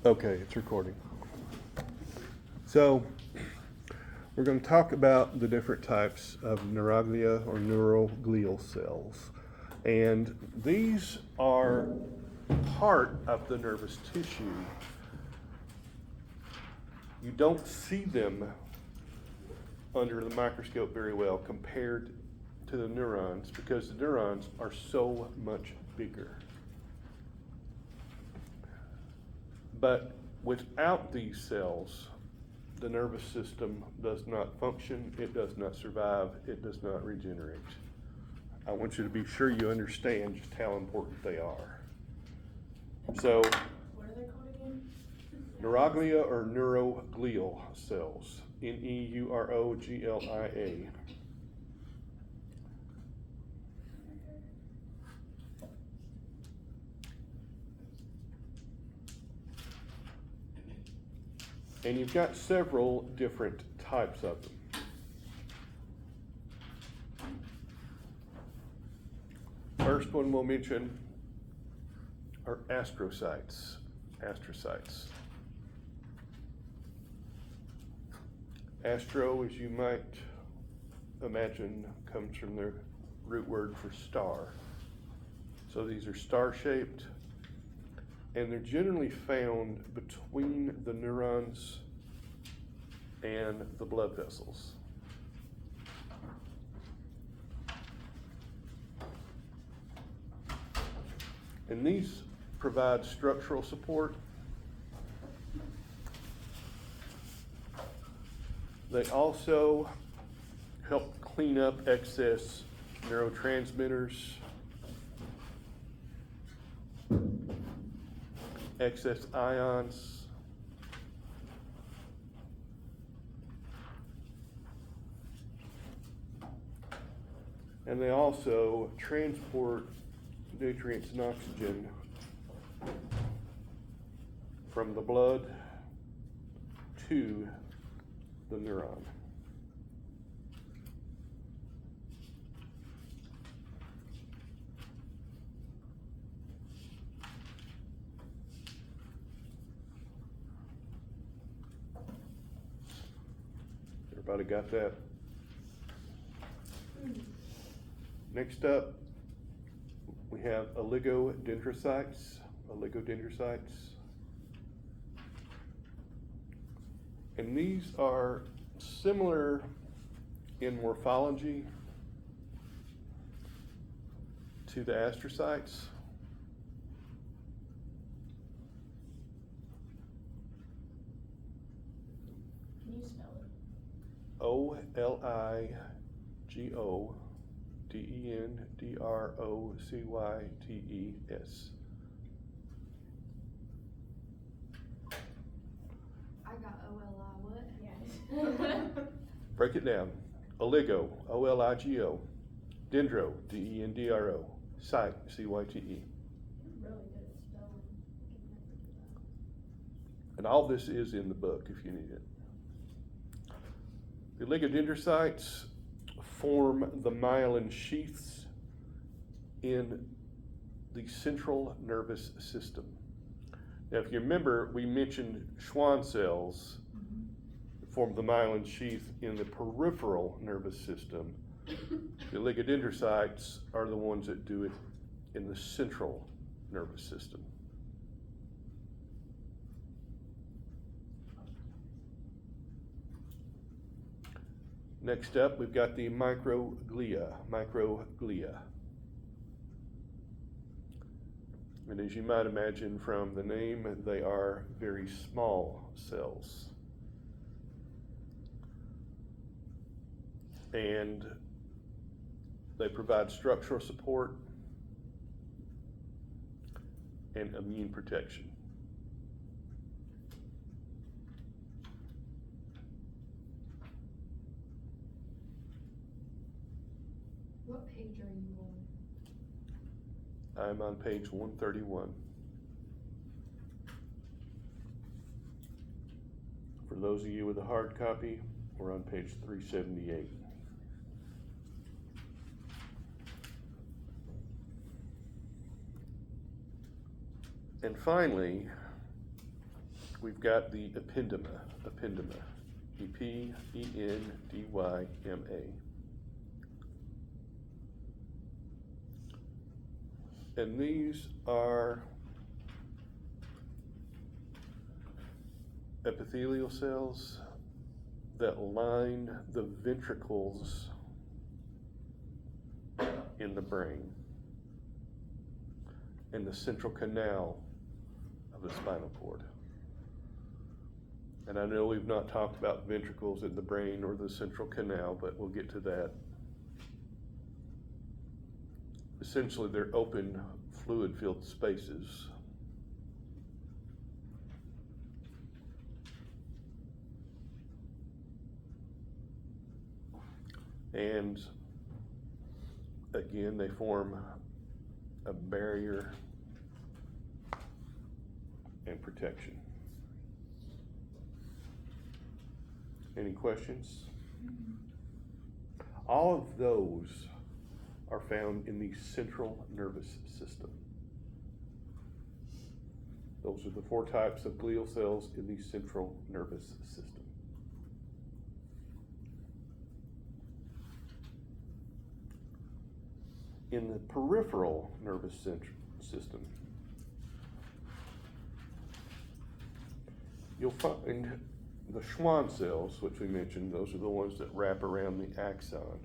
Okay, it's recording. So, we're going to talk about the different types of neuroglia or neuroglial cells. And these are part of the nervous tissue. You don't see them under the microscope very well compared to the neurons because the neurons are so much bigger. But without these cells, the nervous system does not function, it does not survive, it does not regenerate. I want you to be sure you understand just how important they are. So, what are they called again? neuroglia or neuroglial cells, Neuroglia. And you've got several different types of them. First one we'll mention are astrocytes. Astro, as you might imagine, comes from the root word for star. So these are star-shaped, and they're generally found between the neurons and the blood vessels. And these provide structural support. They also help clean up excess neurotransmitters, excess ions, and they also transport nutrients and oxygen from the blood to the neuron. Everybody got that? Next up, we have oligodendrocytes. And these are similar in morphology to the astrocytes. Can you spell it? Oligodendrocytes. I got O-L-I what? Yes. Break it down. Oligo, O-L-I-G-O. Dendro, D-E-N-D-R-O. Cyte, C-Y-T-E. You're really good at spelling. And all this is in the book if you need it. The oligodendrocytes form the myelin sheaths in the central nervous system. Now, if you remember, we mentioned Schwann cells form the myelin sheath in the peripheral nervous system. The oligodendrocytes are the ones that do it in the central nervous system. Next up, we've got the microglia. And as you might imagine from the name, they are very small cells. And they provide structural support and immune protection. What page are you on? I'm on page 131. For those of you with a hard copy, we're on page 378. And finally, we've got the ependyma, E-P-E-N-D-Y-M-A. And these are epithelial cells that line the ventricles in the brain and the central canal of the spinal cord. And I know we've not talked about ventricles in the brain or the central canal, but we'll get to that. Essentially, they're open fluid-filled spaces. And again, they form a barrier and protection. Any questions? All of those are found in the central nervous system. Those are the 4 types of glial cells in the central nervous system. In the peripheral nervous system, you'll find the Schwann cells, which we mentioned. Those are the ones that wrap around the axon.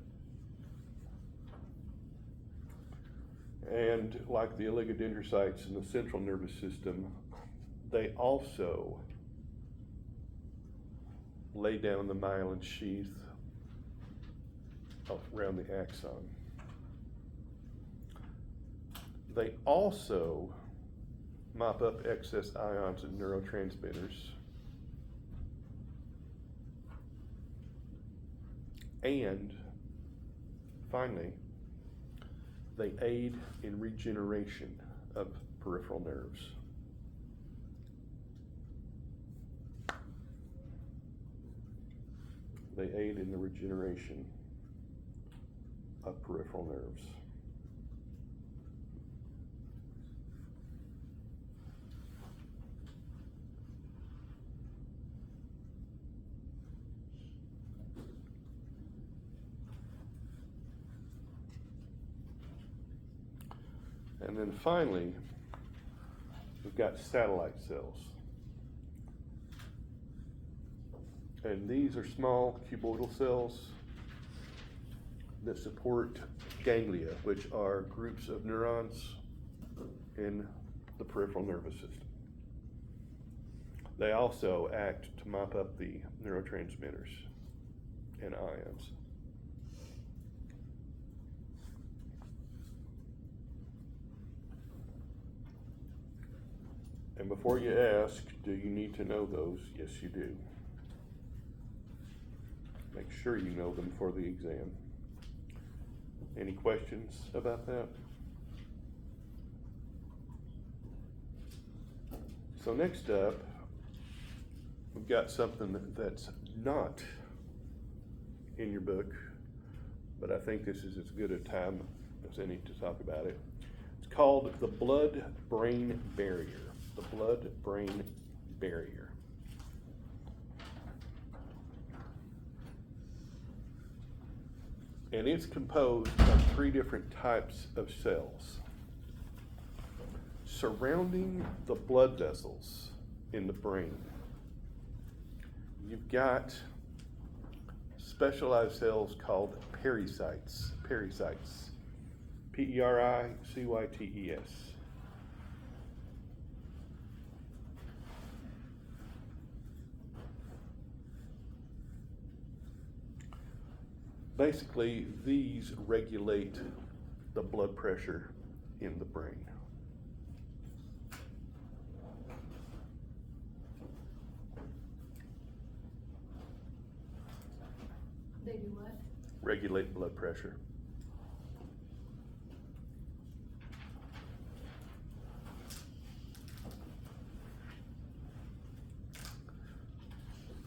And like the oligodendrocytes in the central nervous system, they also lay down the myelin sheath around the axon. They also mop up excess ions and neurotransmitters. And finally, they aid in regeneration of peripheral nerves. They aid in the regeneration of peripheral nerves. And then finally, we've got satellite cells. And these are small cuboidal cells that support ganglia, which are groups of neurons in the peripheral nervous system. They also act to mop up the neurotransmitters and ions. And before you ask, do you need to know those? Yes, you do. Make sure you know them for the exam. Any questions about that? So next up, we've got something that's not in your book, but I think this is as good a time as any to talk about it. It's called the blood-brain barrier. The blood-brain barrier. And it's composed of 3 different types of cells. Surrounding the blood vessels in the brain, you've got specialized cells called pericytes. Pericytes. P-E-R-I-C-Y-T-E-S. Basically, these regulate the blood pressure in the brain. They do what? Regulate blood pressure.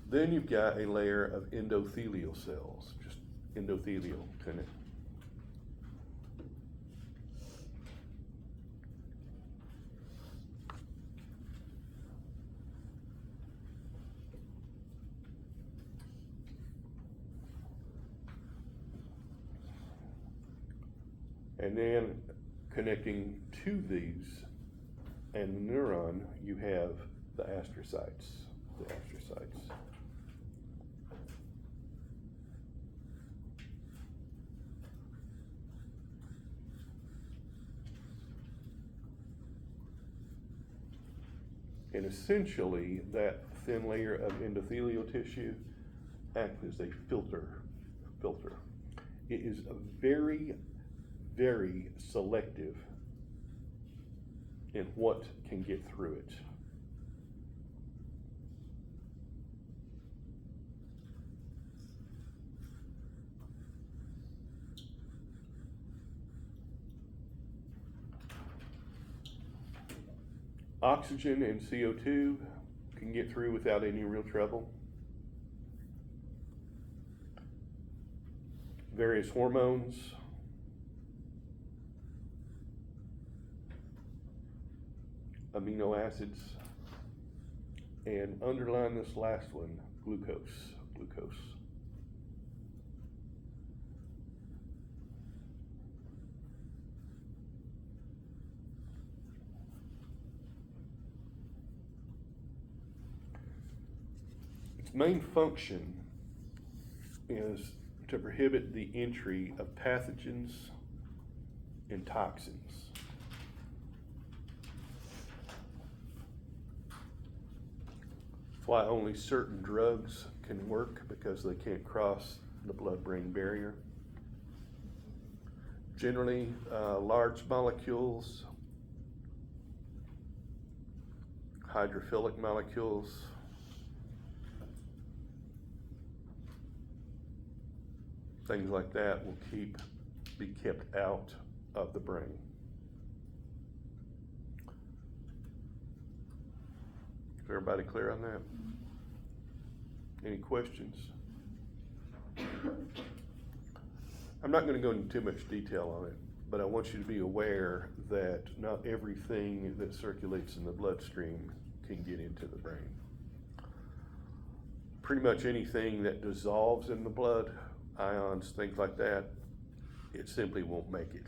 Then you've got a layer of endothelial cells, just endothelial, kind of. And then connecting to these and the neuron, you have the astrocytes. And essentially, that thin layer of endothelial tissue acts as a filter. It is a very, very selective in what can get through it. Oxygen and CO2 can get through without any real trouble. Various hormones, amino acids, and underline this last one, glucose. Its main function is to prohibit the entry of pathogens and toxins. That's why only certain drugs can work, because they can't cross the blood-brain barrier. Generally, large molecules, hydrophilic molecules, things like that will be kept out of the brain. Is everybody clear on that? Any questions? I'm not going to go into too much detail on it, but I want you to be aware that not everything that circulates in the bloodstream can get into the brain. Pretty much anything that dissolves in the blood, ions, things like that, it simply won't make it.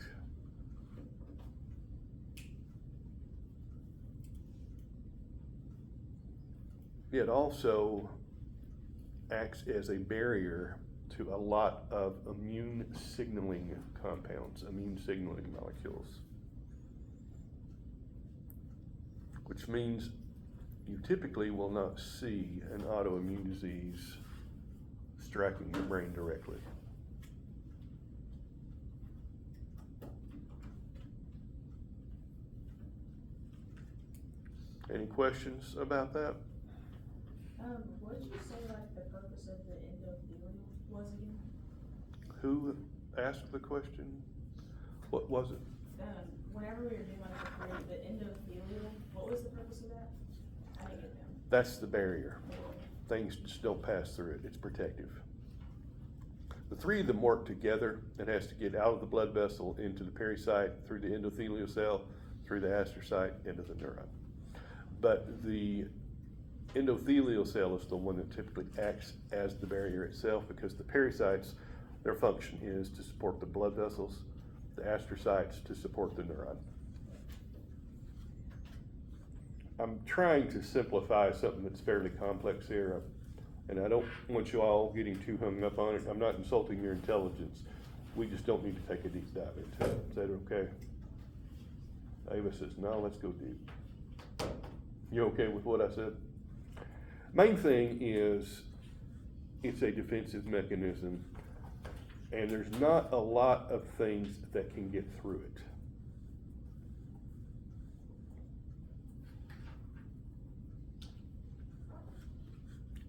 It also acts as a barrier to a lot of immune signaling compounds, immune signaling molecules, which means you typically will not see an autoimmune disease striking your brain directly. Any questions about that? What did you say, like, the purpose of the endothelium was again? Who asked the question? What was it? Whenever we were doing like the endothelium, what was the purpose of that? I didn't get them. That's the barrier. Things just don't pass through it. It's protective. The three of them work together. It has to get out of the blood vessel into the pericyte, through the endothelial cell, through the astrocyte, into the neuron. But the endothelial cell is the one that typically acts as the barrier itself, because the pericytes, their function is to support the blood vessels, the astrocytes to support the neuron. I'm trying to simplify something that's fairly complex here, and I don't want you all getting too hung up on it. I'm not insulting your intelligence. We just don't need to take a deep dive into it. Is that okay? Ava says, no, let's go deep. You okay with what I said? Main thing is, it's a defensive mechanism, and there's not a lot of things that can get through it.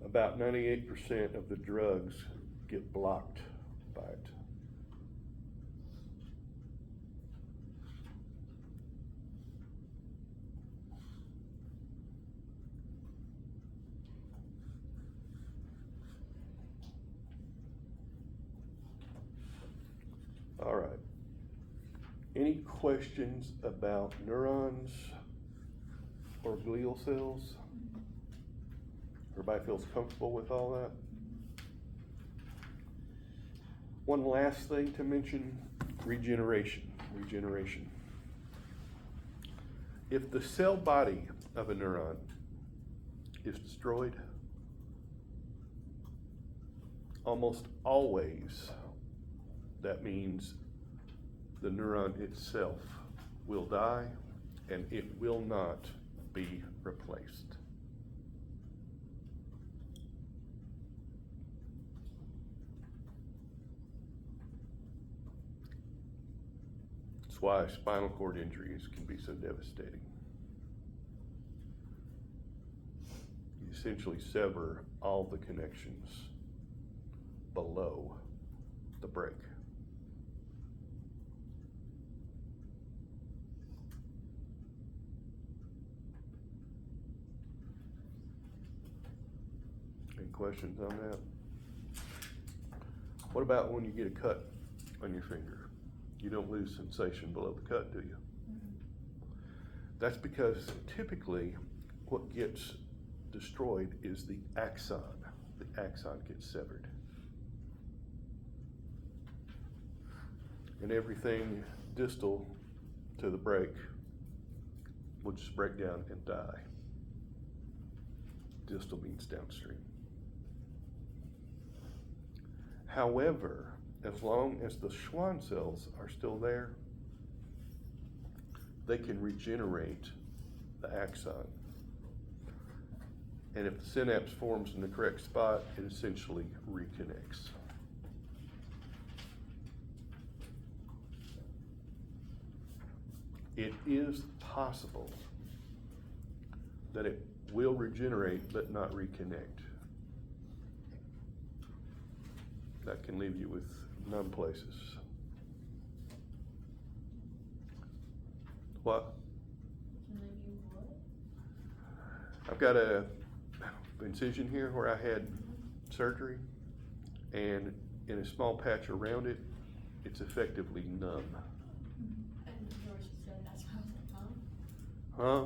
About 98% of the drugs get blocked by it. All right. Any questions about neurons or glial cells? Everybody feels comfortable with all that? One last thing to mention, regeneration. regeneration. If the cell body of a neuron is destroyed, almost always that means the neuron itself will die and it will not be replaced. That's why spinal cord injuries can be so devastating. You essentially sever all the connections below the break. Any questions on that? What about when you get a cut on your finger? You don't lose sensation below the cut, do you? That's because typically what gets destroyed is the axon. The axon gets severed. And everything distal to the break will just break down and die. Distal means downstream. However, as long as the Schwann cells are still there, they can regenerate the axon. And if the synapse forms in the correct spot, it essentially reconnects. It is possible that it will regenerate but not reconnect. That can leave you with numb places. What? Can they do what? I've got a incision here where I had surgery, and in a small patch around it, it's effectively numb. And George said that's why I was like, Huh?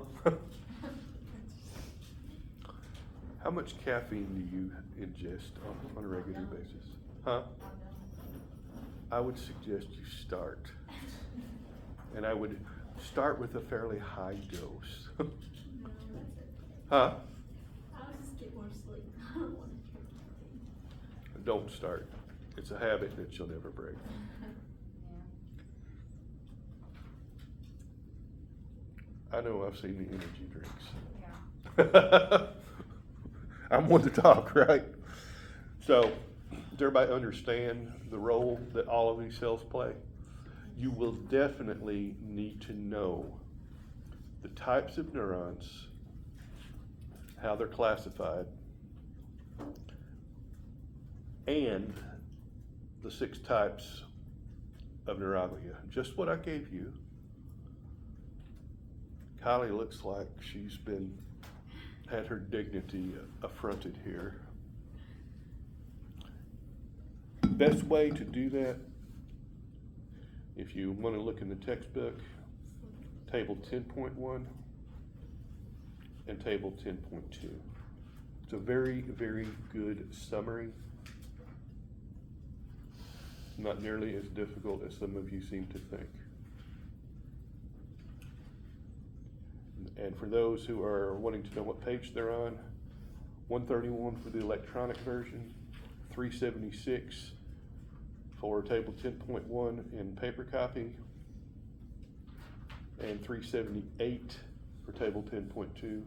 How much caffeine do you ingest on a regular basis? Huh? I would suggest you start. And I would start with a fairly high dose. No, that's it. Huh? I'll just get more sleep. I don't want to drink caffeine. Don't start. It's a habit that you'll never break. I know I've seen the energy drinks. Yeah. I'm one to talk, right? So, does everybody understand the role that all of these cells play? You will definitely need to know the types of neurons, how they're classified, and the 6 types of neuroglia. Just what I gave you. Kylie looks like she's had her dignity affronted here. Best way to do that, if you want to look in the textbook, table 10.1 and table 10.2. It's a very, very good summary. Not nearly as difficult as some of you seem to think. And for those who are wanting to know what page they're on, 131 for the electronic version, 376 for table 10.1 in paper copy, and 378 for table 10.2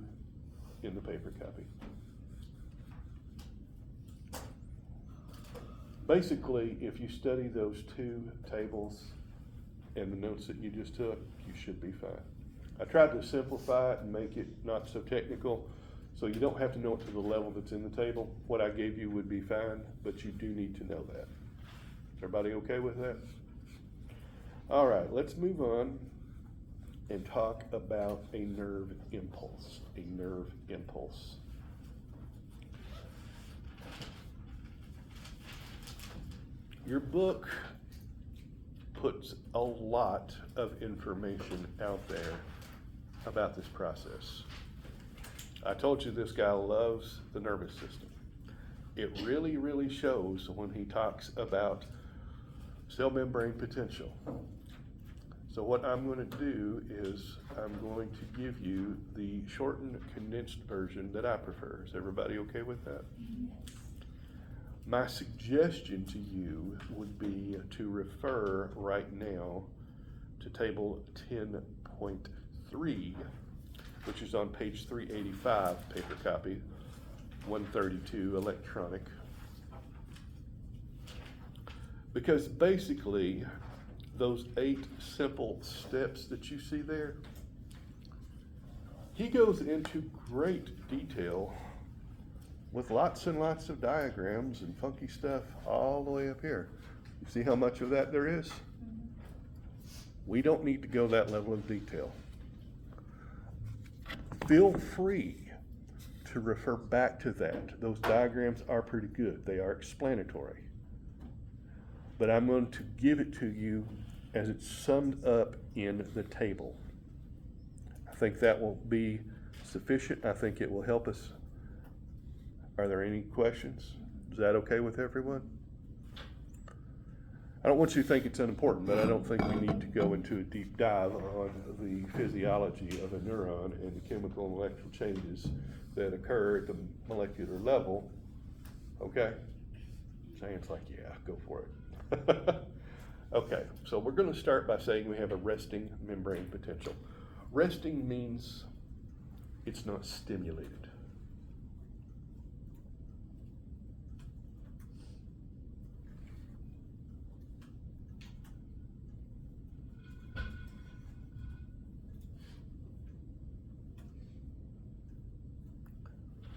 in the paper copy. Basically, if you study those 2 tables and the notes that you just took, you should be fine. I tried to simplify it and make it not so technical, so you don't have to know it to the level that's in the table. What I gave you would be fine, but you do need to know that. Everybody okay with that? All right, let's move on and talk about a nerve impulse. A nerve impulse. Your book puts a lot of information out there about this process. I told you this guy loves the nervous system. It really, really shows when he talks about cell membrane potential. So what I'm going to do is I'm going to give you the shortened condensed version that I prefer. Is everybody okay with that? My suggestion to you would be to refer right now to table 10.3, which is on page 385, paper copy, 132 electronic. Because basically, those 8 simple steps that you see there, he goes into great detail with lots and lots of diagrams and funky stuff all the way up here. You see how much of that there is? We don't need to go that level of detail. Feel free to refer back to that. Those diagrams are pretty good. They are explanatory. But I'm going to give it to you as it's summed up in the table. I think that will be sufficient. I think it will help us. Are there any questions? Is that okay with everyone? I don't want you to think it's unimportant, but I don't think we need to go into a deep dive on the physiology of a neuron and the chemical and electrical changes that occur at the molecular level. Okay? Shane's like, yeah, go for it. Okay, so we're going to start by saying we have a resting membrane potential. Resting means it's not stimulated.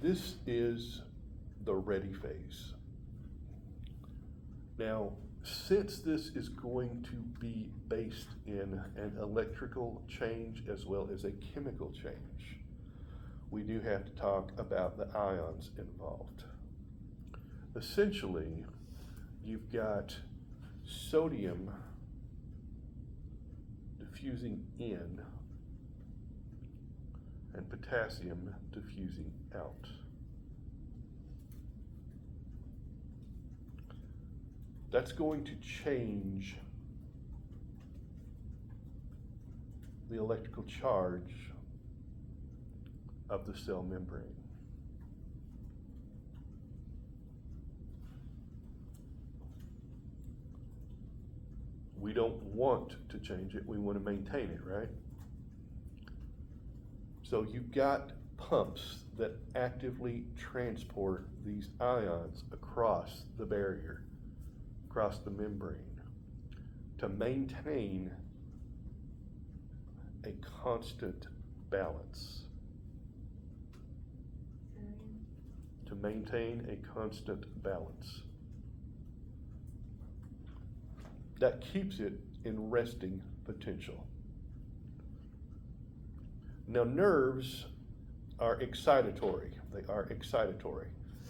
This is the ready phase. Now, since this is going to be based in an electrical change as well as a chemical change, we do have to talk about the ions involved. Essentially, you've got sodium diffusing in and potassium diffusing out. That's going to change the electrical charge of the cell membrane. We don't want to change it, we want to maintain it, right? So you've got pumps that actively transport these ions across the barrier, across the membrane, to maintain a constant balance. To maintain a constant balance. That keeps it in resting potential. Now, nerves are excitatory. They are excitatory.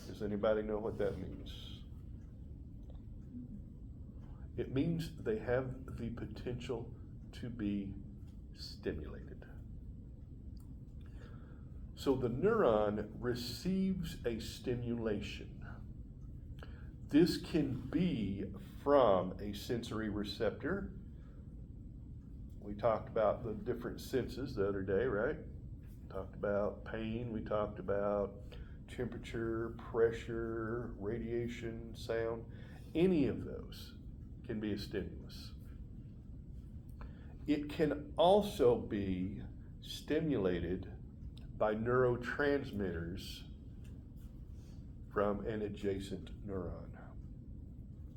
Does anybody know what that means? It means they have the potential to be stimulated. So the neuron receives a stimulation. This can be from a sensory receptor. We talked about the different senses the other day, right? Talked about pain, we talked about temperature, pressure, radiation, sound. Any of those can be a stimulus. It can also be stimulated by neurotransmitters from an adjacent neuron.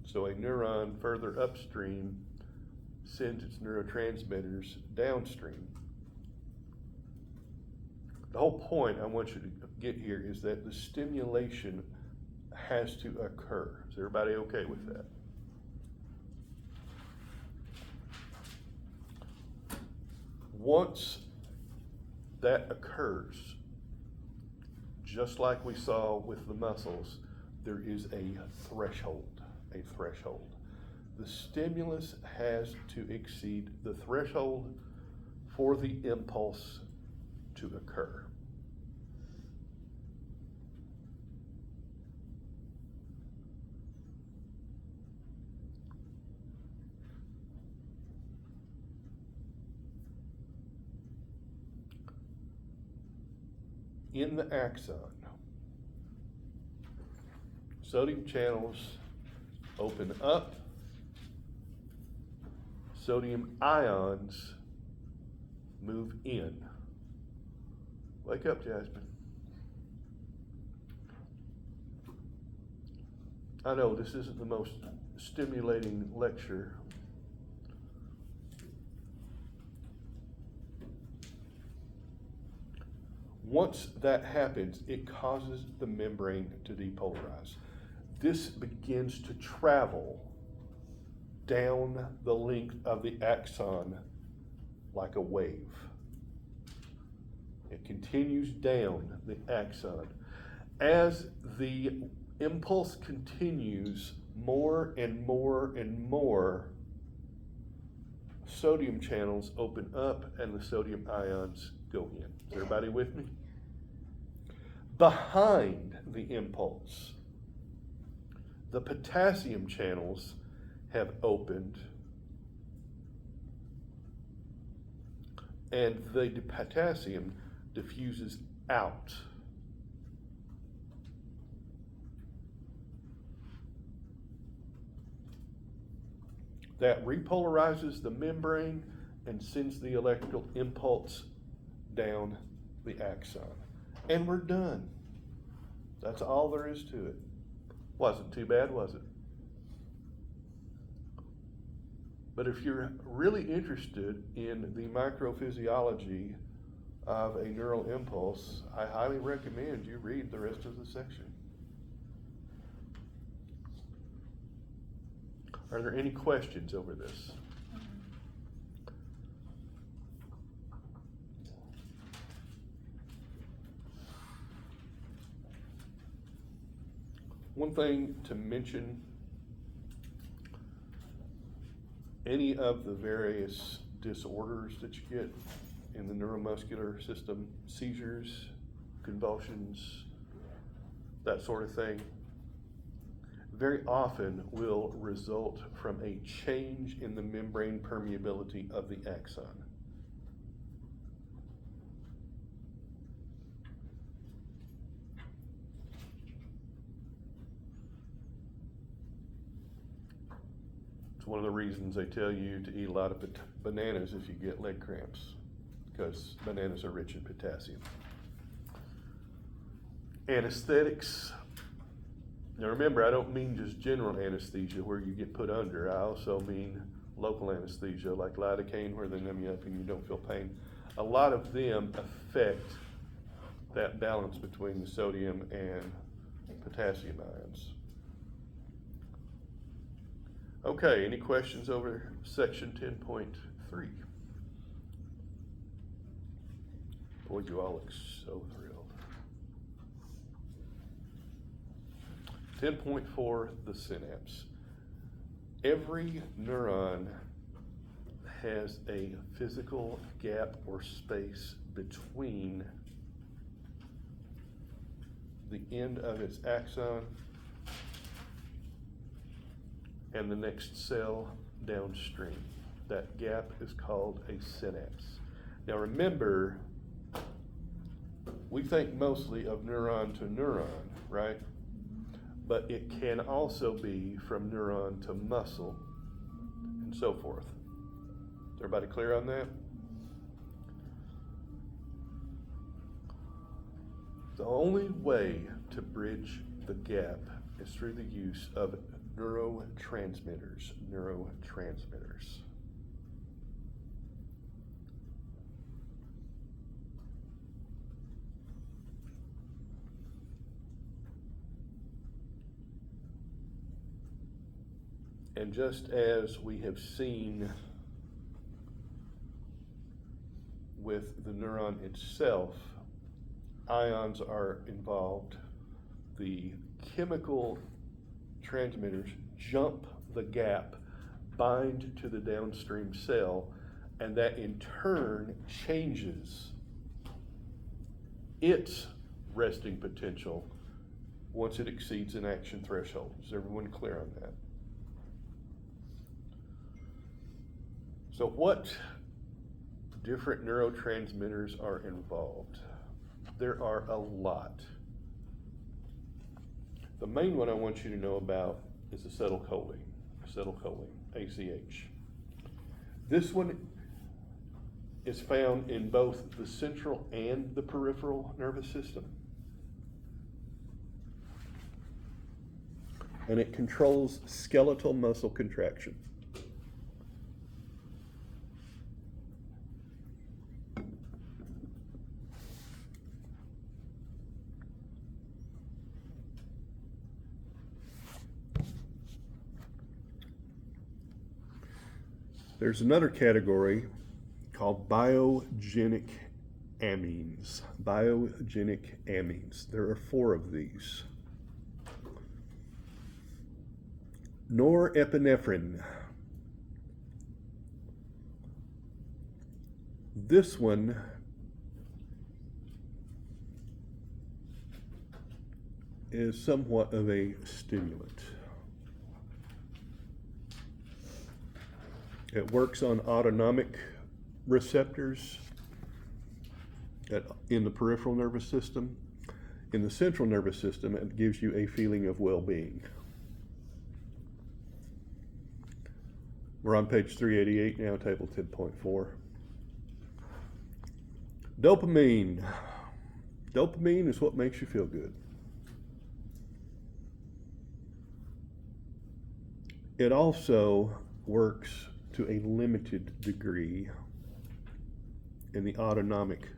So a neuron further upstream sends its neurotransmitters downstream. The whole point I want you to get here is that the stimulation has to occur. Is everybody okay with that? Once that occurs, just like we saw with the muscles, there is a threshold. The stimulus has to exceed the threshold for the impulse to occur. in the axon. Sodium channels open up. Sodium ions move in. Wake up, Jasmine. I know this isn't the most stimulating lecture. Once that happens, it causes the membrane to depolarize. This begins to travel down the length of the axon like a wave. It continues down the axon. As the impulse continues, more and more and more sodium channels open up and the sodium ions go in. Is everybody with me? Behind the impulse, the potassium channels have opened, and the potassium diffuses out. That repolarizes the membrane and sends the electrical impulse down the axon. And we're done. That's all there is to it. Wasn't too bad, was it? But if you're really interested in the microphysiology of a neural impulse, I highly recommend you read the rest of the section. Are there any questions over this? One thing to mention, any of the various disorders that you get in the neuromuscular system, seizures, convulsions, that sort of thing, very often will result from a change in the membrane permeability of the axon. It's one of the reasons they tell you to eat a lot of bananas if you get leg cramps, because bananas are rich in potassium. Anesthetics. Now remember, I don't mean just general anesthesia where you get put under. I also mean local anesthesia like lidocaine where they numb you up and you don't feel pain. A lot of them affect that balance between the sodium and potassium ions. Okay, any questions over section 10.3? Boy, you all look so thrilled. 10.4, the synapse. Every neuron has a physical gap or space between the end of its axon and the next cell downstream. That gap is called a synapse. Now remember, we think mostly of neuron to neuron, right? But it can also be from neuron to muscle and so forth. Is everybody clear on that? The only way to bridge the gap is through the use of neurotransmitters. And just as we have seen with the neuron itself, ions are involved. The chemical transmitters jump the gap, bind to the downstream cell, and that in turn changes its resting potential once it exceeds an action threshold. Is everyone clear on that? So what different neurotransmitters are involved? There are a lot. The main one I want you to know about is acetylcholine, ACH. This one is found in both the central and the peripheral nervous system. And it controls skeletal muscle contraction. There's another category called biogenic amines. Biogenic amines. There are 4 of these. Norepinephrine. This one is somewhat of a stimulant. It works on autonomic receptors in the peripheral nervous system. In the central nervous system, it gives you a feeling of well-being. We're on page 388 now, table 10.4. Dopamine. Dopamine is what makes you feel good. It also works to a limited degree in the autonomic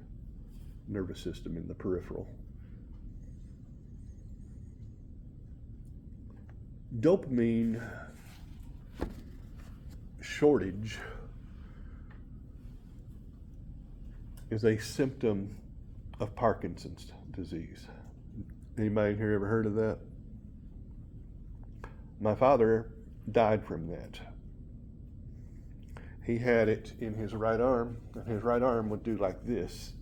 nervous system, in the peripheral. Dopamine shortage is a symptom of Parkinson's disease. Anybody in here ever heard of that? My father died from that. He had it in his right arm, and his right arm would do like this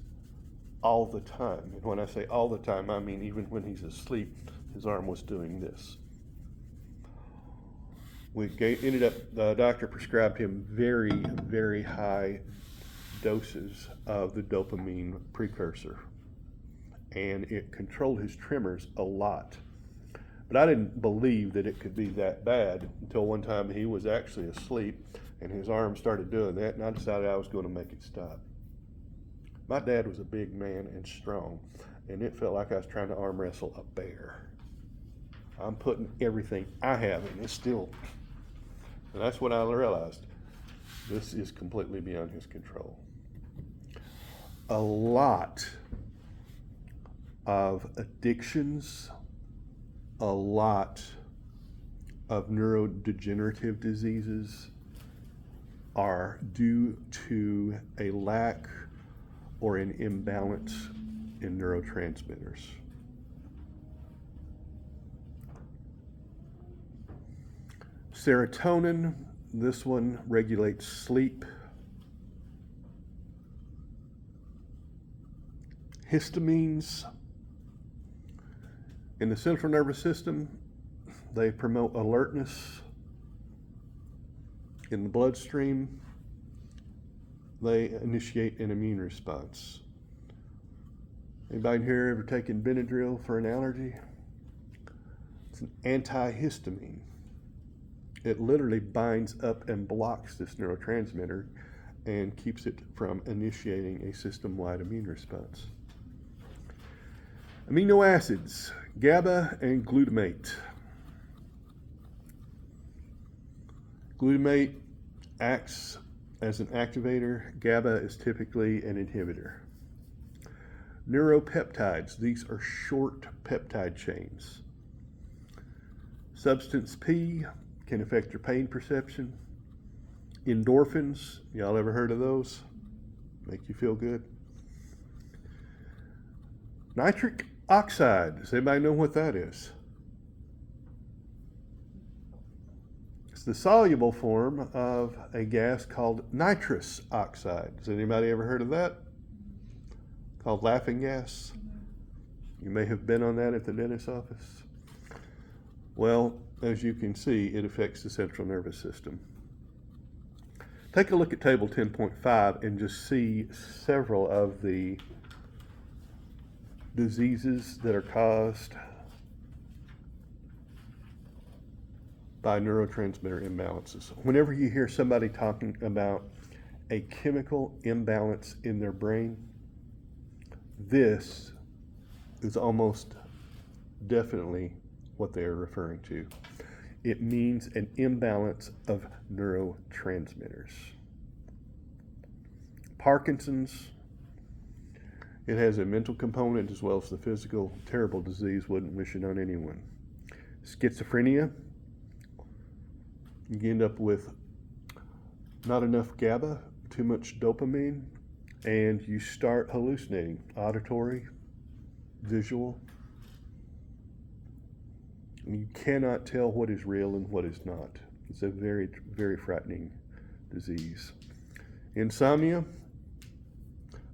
all the time. And when I say all the time, I mean even when he's asleep, his arm was doing this. The doctor prescribed him very, very high doses of the dopamine precursor, and it controlled his tremors a lot. But I didn't believe that it could be that bad until one time he was actually asleep and his arm started doing that, and I decided I was going to make it stop. My dad was a big man and strong, and it felt like I was trying to arm wrestle a bear. I'm putting everything I have in it still. And that's what I realized. This is completely beyond his control. A lot of addictions, a lot of neurodegenerative diseases are due to a lack or an imbalance in neurotransmitters. Serotonin, this one regulates sleep. Histamines, in the central nervous system, they promote alertness. In the bloodstream, they initiate an immune response. Anybody here ever taken Benadryl for an allergy? It's an antihistamine. It literally binds up and blocks this neurotransmitter and keeps it from initiating a system-wide immune response. Amino acids, GABA and glutamate. Glutamate acts as an activator. GABA is typically an inhibitor. Neuropeptides, these are short peptide chains. Substance P can affect your pain perception. Endorphins, y'all ever heard of those? Make you feel good. Nitric oxide, does anybody know what that is? It's the soluble form of a gas called nitrous oxide. Has anybody ever heard of that? Called laughing gas. You may have been on that at the dentist's office. Well, as you can see, it affects the central nervous system. Take a look at table 10.5 and just see several of the diseases that are caused by neurotransmitter imbalances. Whenever you hear somebody talking about a chemical imbalance in their brain, this is almost definitely what they are referring to. It means an imbalance of neurotransmitters. Parkinson's, it has a mental component as well as the physical. Terrible disease, wouldn't wish it on anyone. Schizophrenia, you end up with not enough GABA, too much dopamine, and you start hallucinating, auditory, visual. You cannot tell what is real and what is not. It's a very, very frightening disease. Insomnia,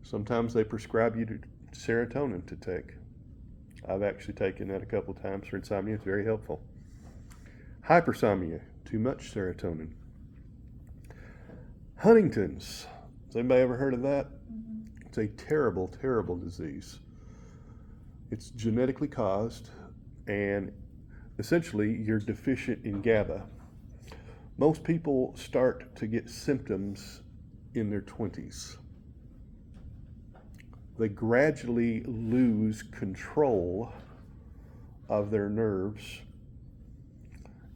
sometimes they prescribe you serotonin to take. I've actually taken that a couple times for insomnia. It's very helpful. Hypersomnia, too much serotonin. Huntington's, has anybody ever heard of that? Mm-hmm. It's a terrible, terrible disease. It's genetically caused, and essentially you're deficient in GABA. Most people start to get symptoms in their 20s. They gradually lose control of their nerves.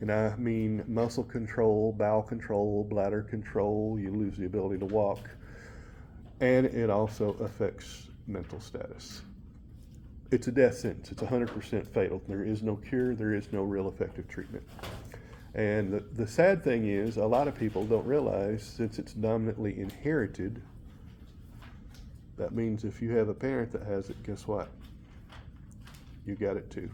And I mean muscle control, bowel control, bladder control. You lose the ability to walk. And it also affects mental status. It's a death sentence. It's 100% fatal. There is no cure. There is no real effective treatment. And the sad thing is, a lot of people don't realize, since it's dominantly inherited, that means if you have a parent that has it, guess what? You got it too.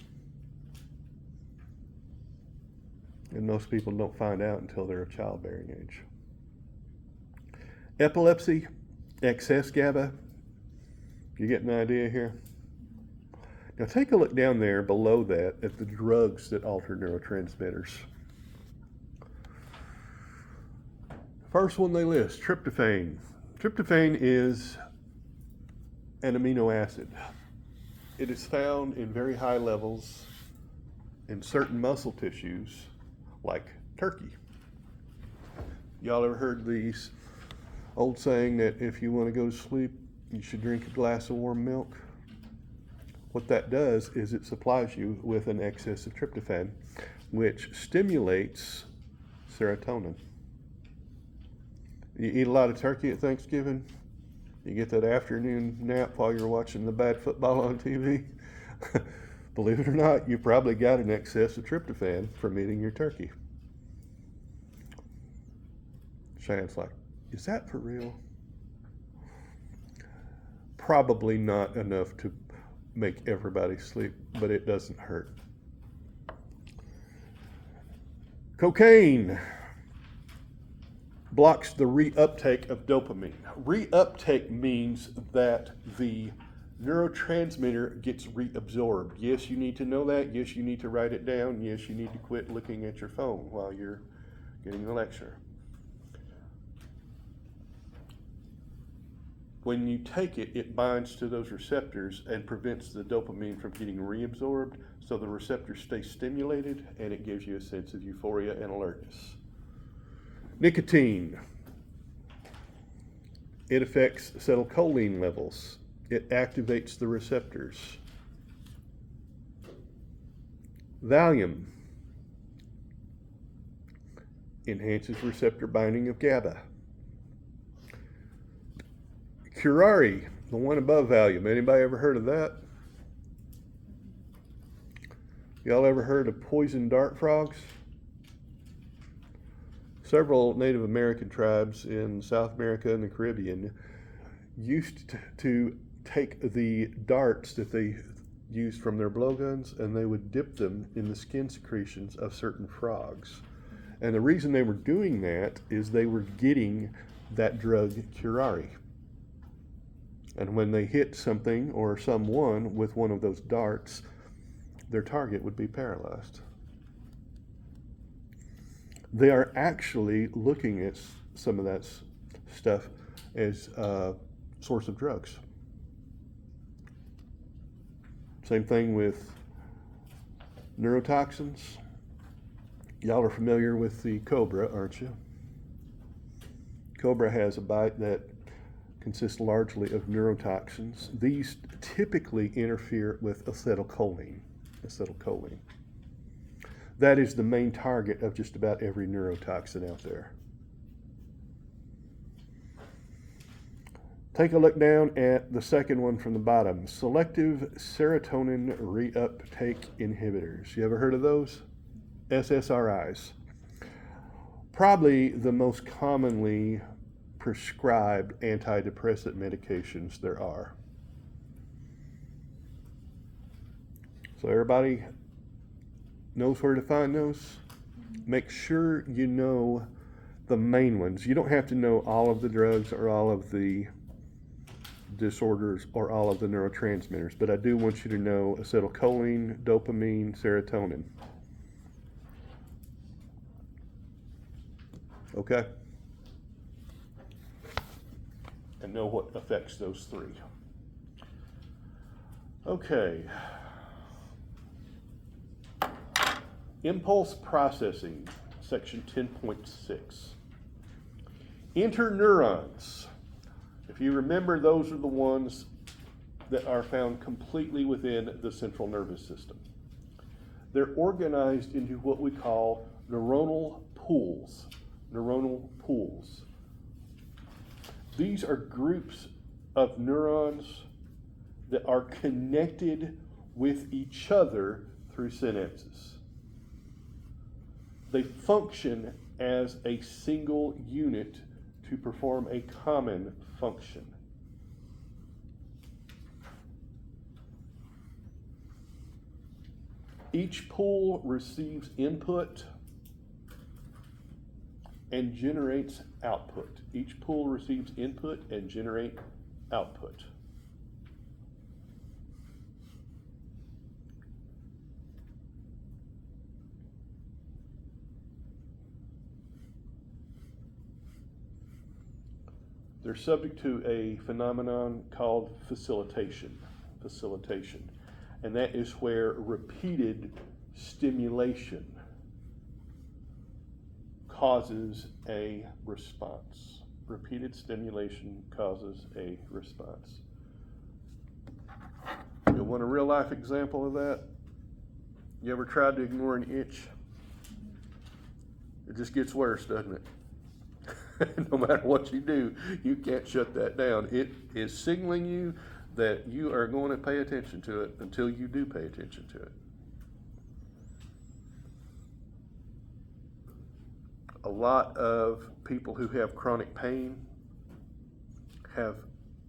And most people don't find out until they're of childbearing age. Epilepsy, excess GABA. You get an idea here? Now take a look down there below that at the drugs that alter neurotransmitters. First one they list, tryptophan. Tryptophan is an amino acid. It is found in very high levels in certain muscle tissues, like turkey. Y'all ever heard these old saying that if you want to go to sleep, you should drink a glass of warm milk? What that does is it supplies you with an excess of tryptophan, which stimulates serotonin. You eat a lot of turkey at Thanksgiving, you get that afternoon nap while you're watching the bad football on TV. Believe it or not, you probably got an excess of tryptophan from eating your turkey. Shane's like, is that for real? Probably not enough to make everybody sleep, but it doesn't hurt. Cocaine blocks the reuptake of dopamine. Reuptake means that the neurotransmitter gets reabsorbed. Yes, you need to know that. Yes, you need to write it down. Yes, you need to quit looking at your phone while you're getting the lecture. When you take it, it binds to those receptors and prevents the dopamine from getting reabsorbed, so the receptors stay stimulated and it gives you a sense of euphoria and alertness. Nicotine. It affects acetylcholine levels. It activates the receptors. Valium enhances receptor binding of GABA. Curare, the one above Valium. Anybody ever heard of that? Y'all ever heard of poison dart frogs? Several Native American tribes in South America and the Caribbean used to take the darts that they used from their blowguns and they would dip them in the skin secretions of certain frogs. And the reason they were doing that is they were getting that drug curare. And when they hit something or someone with one of those darts, their target would be paralyzed. They are actually looking at some of that stuff as a source of drugs. Same thing with neurotoxins. Y'all are familiar with the cobra, aren't you? Cobra has a bite that consists largely of neurotoxins. These typically interfere with acetylcholine. That is the main target of just about every neurotoxin out there. Take a look down at the second one from the bottom. Selective serotonin reuptake inhibitors. You ever heard of those? SSRIs. Probably the most commonly prescribed antidepressant medications there are. So everybody knows where to find those? Make sure you know the main ones. You don't have to know all of the drugs or all of the disorders or all of the neurotransmitters, but I do want you to know acetylcholine, dopamine, serotonin. Okay? And know what affects those three. Okay. Impulse processing, section 10.6. Interneurons. If you remember, those are the ones that are found completely within the central nervous system. They're organized into what we call neuronal pools. Neuronal pools. These are groups of neurons that are connected with each other through synapses. They function as a single unit to perform a common function. Each pool receives input and generates output. Each pool receives input and generates output. They're subject to a phenomenon called facilitation. And that is where repeated stimulation causes a response. Repeated stimulation causes a response. You want a real life example of that? You ever tried to ignore an itch? It just gets worse, doesn't it? No matter what you do, you can't shut that down. It is signaling you that you are going to pay attention to it until you do pay attention to it. A lot of people who have chronic pain have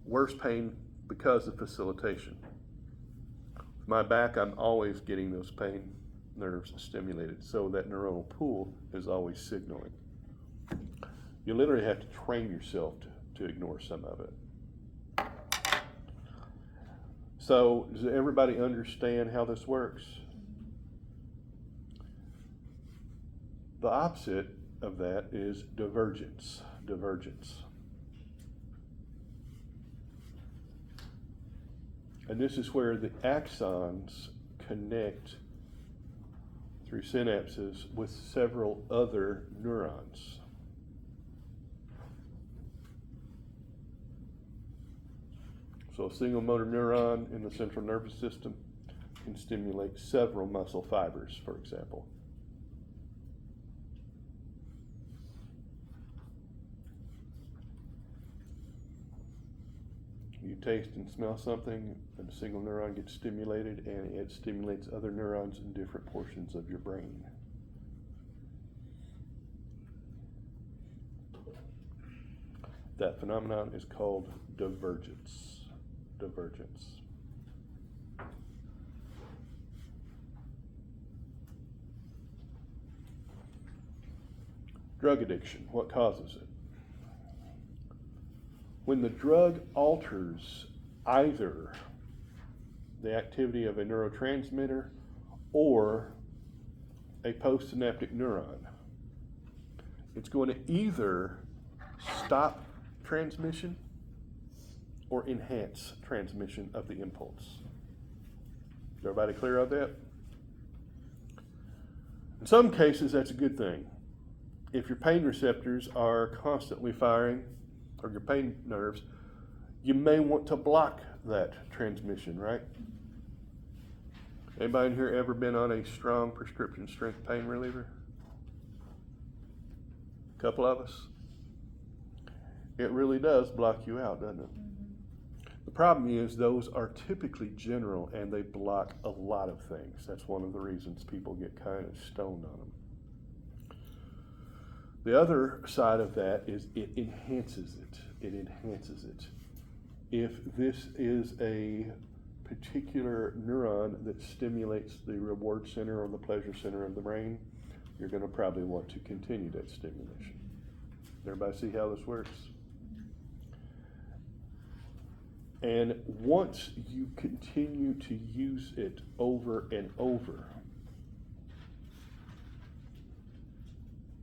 worse pain because of facilitation. With my back, I'm always getting those pain nerves stimulated, so that neuronal pool is always signaling. You literally have to train yourself to ignore some of it. So, does everybody understand how this works? The opposite of that is divergence. And this is where the axons connect through synapses with several other neurons. So a single motor neuron in the central nervous system can stimulate several muscle fibers, for example. You taste and smell something, and a single neuron gets stimulated, and it stimulates other neurons in different portions of your brain. That phenomenon is called divergence. Drug addiction, what causes it? When the drug alters either the activity of a neurotransmitter or a postsynaptic neuron, it's going to either stop transmission or enhance transmission of the impulse. everybody clear on that? In some cases, that's a good thing. If your pain receptors are constantly firing, or your pain nerves, you may want to block that transmission, right? Anybody in here ever been on a strong prescription strength pain reliever? A couple of us? It really does block you out, doesn't it? The problem is those are typically general and they block a lot of things. That's one of the reasons people get kind of stoned on them. The other side of that is it enhances it. It enhances it. If this is a particular neuron that stimulates the reward center or the pleasure center of the brain, you're going to probably want to continue that stimulation. Everybody see how this works? And once you continue to use it over and over,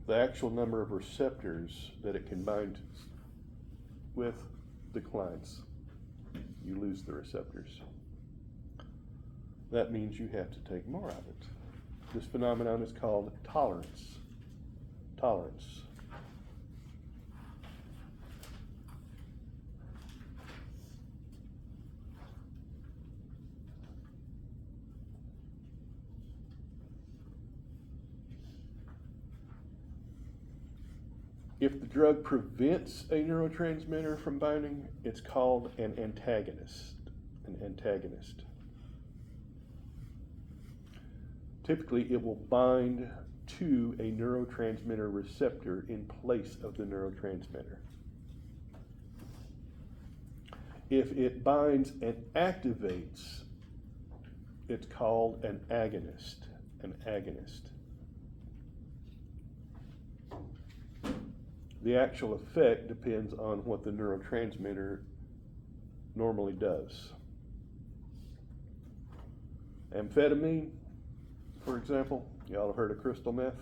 the actual number of receptors that it can bind with declines. You lose the receptors. That means you have to take more of it. This phenomenon is called tolerance. Tolerance. If the drug prevents a neurotransmitter from binding, it's called an antagonist. An antagonist. Typically, it will bind to a neurotransmitter receptor in place of the neurotransmitter. If it binds and activates, it's called an agonist. An agonist. The actual effect depends on what the neurotransmitter normally does. Amphetamine, for example, y'all have heard of crystal meth?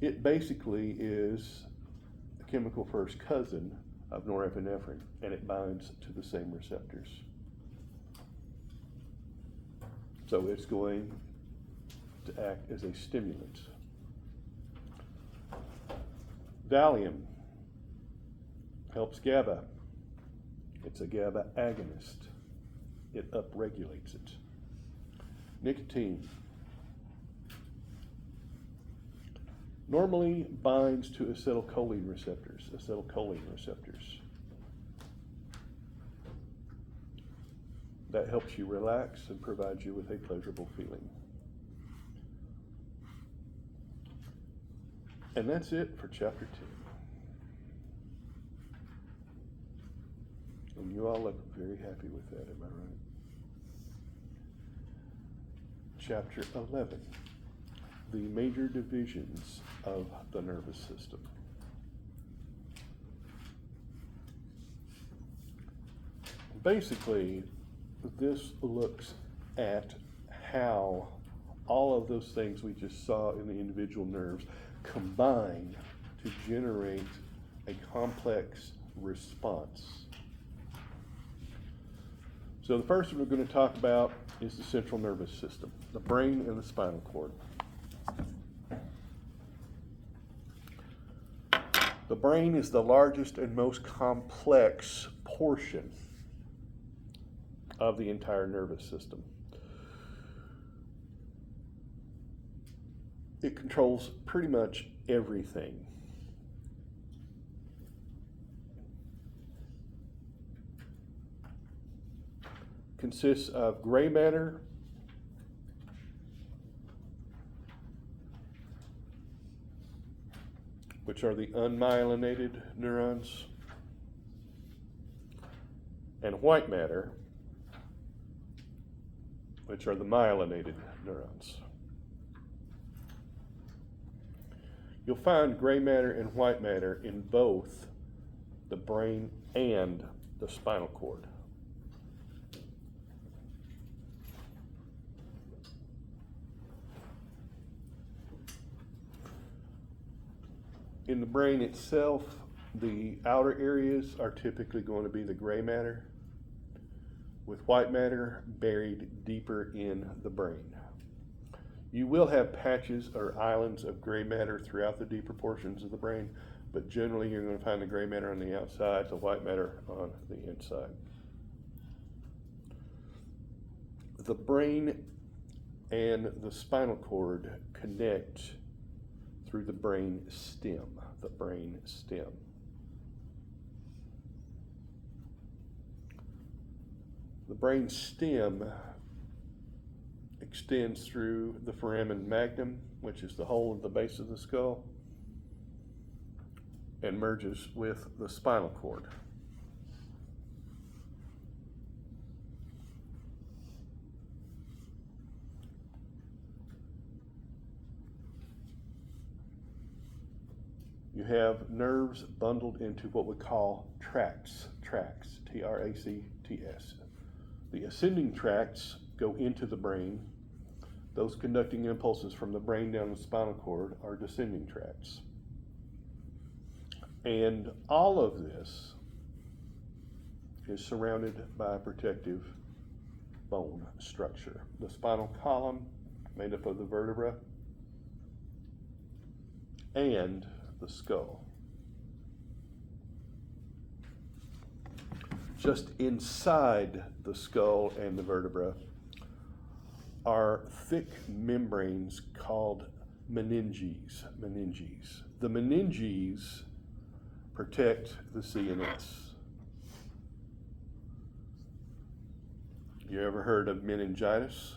It basically is a chemical first cousin of norepinephrine, and it binds to the same receptors. So it's going to act as a stimulant. Valium helps GABA. It's a GABA agonist. It upregulates it. Nicotine normally binds to acetylcholine receptors. That helps you relax and provides you with a pleasurable feeling. And that's it for chapter 2. And you all look very happy with that, am I right? Chapter 11, the major divisions of the nervous system. Basically, this looks at how all of those things we just saw in the individual nerves combine to generate a complex response. So the first one we're going to talk about is the central nervous system, the brain and the spinal cord. The brain is the largest and most complex portion of the entire nervous system. It controls pretty much everything. Consists of gray matter, which are the unmyelinated neurons, and white matter, which are the myelinated neurons. You'll find gray matter and white matter in both the brain and the spinal cord. In the brain itself, the outer areas are typically going to be the gray matter. with white matter buried deeper in the brain. You will have patches or islands of gray matter throughout the deeper portions of the brain, but generally you're going to find the gray matter on the outside, the white matter on the inside. The brain and the spinal cord connect through the brain stem, the brain stem. The brain stem extends through the foramen magnum, which is the hole at the base of the skull, and merges with the spinal cord. You have nerves bundled into what we call tracts, T-R-A-C-T-S. The ascending tracts go into the brain. Those conducting impulses from the brain down the spinal cord are descending tracts. And all of this is surrounded by a protective bone structure. The spinal column, made up of the vertebra, and the skull. Just inside the skull and the vertebra are thick membranes called meninges. The meninges protect the CNS. You ever heard of meningitis?